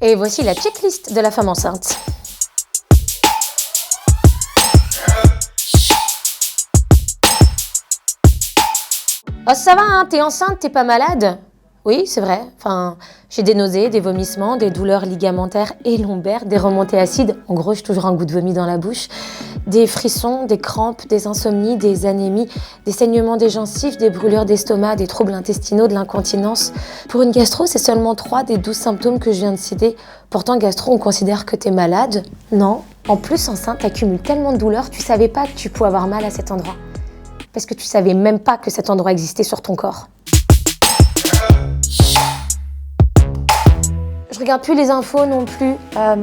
Et voici la checklist de la femme enceinte. Oh ça va, hein, t'es enceinte, t'es pas malade? Oui, c'est vrai. Enfin, j'ai des nausées, des vomissements, des douleurs ligamentaires et lombaires, des remontées acides. En gros, j'ai toujours un goût de vomi dans la bouche. Des frissons, des crampes, des insomnies, des anémies, des saignements des gencives, des brûlures d'estomac, des troubles intestinaux, de l'incontinence. Pour une gastro, c'est seulement 3 des 12 symptômes que je viens de citer. Pourtant, gastro, on considère que t'es malade. Non. En plus, enceinte, t'accumules tellement de douleurs, tu savais pas que tu pouvais avoir mal à cet endroit. Parce que tu savais même pas que cet endroit existait sur ton corps. Je regarde plus les infos non plus,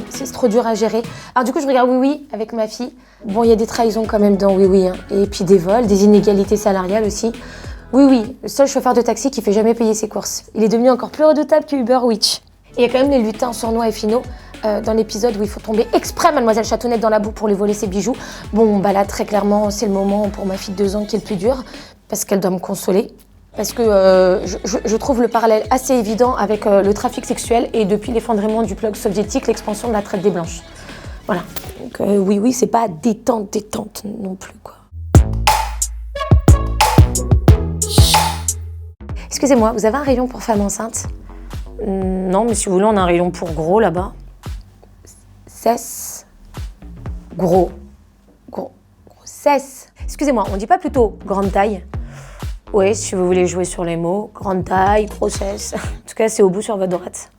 c'est trop dur à gérer. Alors du coup, je regarde Oui Oui avec ma fille. Bon, il y a des trahisons quand même dans Oui Oui, hein. Et puis des vols, des inégalités salariales aussi. Oui Oui, le seul chauffeur de taxi qui fait jamais payer ses courses. Il est devenu encore plus redoutable que Uber Witch. Et il y a quand même les lutins sournois et finaux. Dans l'épisode où il faut tomber exprès Mademoiselle Chatounette dans la boue pour lui voler ses bijoux. Bon, bah là, très clairement, c'est le moment pour ma fille de 2 ans qui est le plus dur, parce qu'elle doit me consoler. Parce que je trouve le parallèle assez évident avec le trafic sexuel et depuis l'effondrement du bloc soviétique, l'expansion de la traite des blanches. Voilà. Donc oui, oui, c'est pas détente non plus, quoi. Excusez-moi, vous avez un rayon pour femmes enceintes? Non, mais si vous voulez, on a un rayon pour gros là-bas. Cesse. Grossesse. Excusez-moi, on dit pas plutôt grande taille? Oui, si vous voulez jouer sur les mots, grande taille, grossesse. En tout cas, c'est au bout sur votre droite.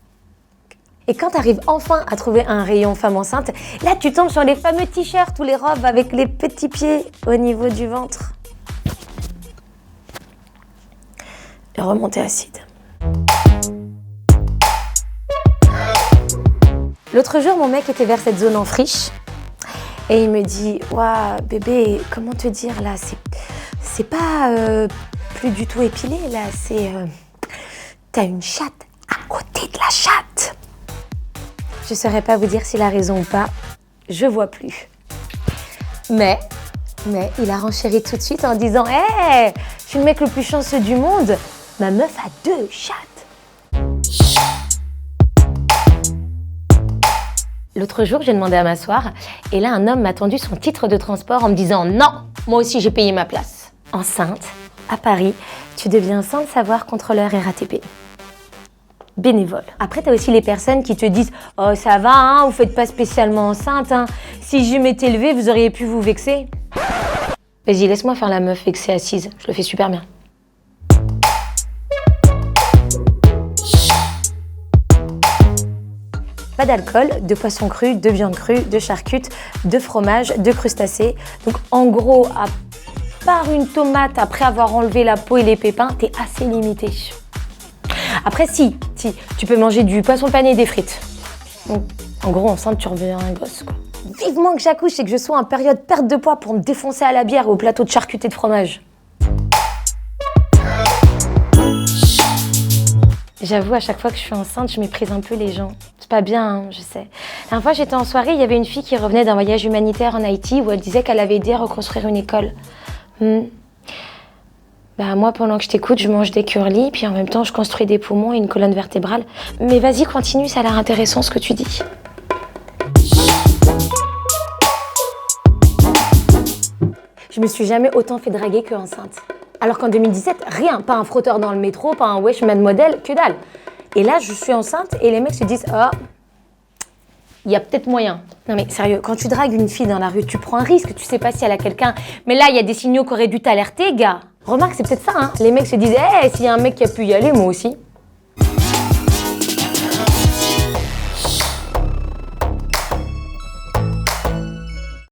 Et quand tu arrives enfin à trouver un rayon femme enceinte, là, tu tombes sur les fameux t-shirts ou les robes avec les petits pieds au niveau du ventre. Et remontée acide. L'autre jour, mon mec était vers cette zone en friche et il me dit « Waouh, bébé, comment te dire là, c'est pas plus du tout épilé là, c'est... t'as une chatte à côté de la chatte !» Je saurais pas vous dire s'il a raison ou pas, je vois plus. Mais il a renchéri tout de suite en disant « Hé, je suis le mec le plus chanceux du monde, ma meuf a 2 chattes !» L'autre jour, j'ai demandé à m'asseoir et là, un homme m'a tendu son titre de transport en me disant « Non, moi aussi j'ai payé ma place !» Enceinte, à Paris, tu deviens sans le savoir contrôleur RATP. Bénévole. Après, t'as aussi les personnes qui te disent « Oh, ça va, hein, vous faites pas spécialement enceinte, hein. Si je m'étais élevée, vous auriez pu vous vexer. » Vas-y, laisse-moi faire la meuf vexée assise, je le fais super bien. Pas d'alcool, de poisson cru, de viande crue, de charcutes, de fromage, de crustacés. Donc en gros, à part une tomate après avoir enlevé la peau et les pépins, t'es assez limité. Après si, tu peux manger du poisson pané et des frites. Donc en gros, enceinte, tu reviens un gosse, quoi. Vivement que j'accouche et que je sois en période perte de poids pour me défoncer à la bière ou au plateau de charcuterie de fromage. J'avoue, à chaque fois que je suis enceinte, je méprise un peu les gens. C'est pas bien, hein, je sais. La dernière fois, j'étais en soirée, il y avait une fille qui revenait d'un voyage humanitaire en Haïti où elle disait qu'elle avait aidé à reconstruire une école. Bah moi, pendant que je t'écoute, je mange des curlis, puis en même temps, je construis des poumons et une colonne vertébrale. Mais vas-y, continue, ça a l'air intéressant ce que tu dis. Je me suis jamais autant fait draguer que enceinte. Alors qu'en 2017, rien, pas un frotteur dans le métro, pas un wesh man modèle, que dalle. Et là, je suis enceinte et les mecs se disent « Oh, il y a peut-être moyen. » Non mais sérieux, quand tu dragues une fille dans la rue, tu prends un risque, tu sais pas si elle a quelqu'un. Mais là, il y a des signaux qui auraient dû t'alerter, gars. Remarque, c'est peut-être ça, hein. Les mecs se disent « Hey, s'il y a un mec qui a pu y aller, moi aussi. »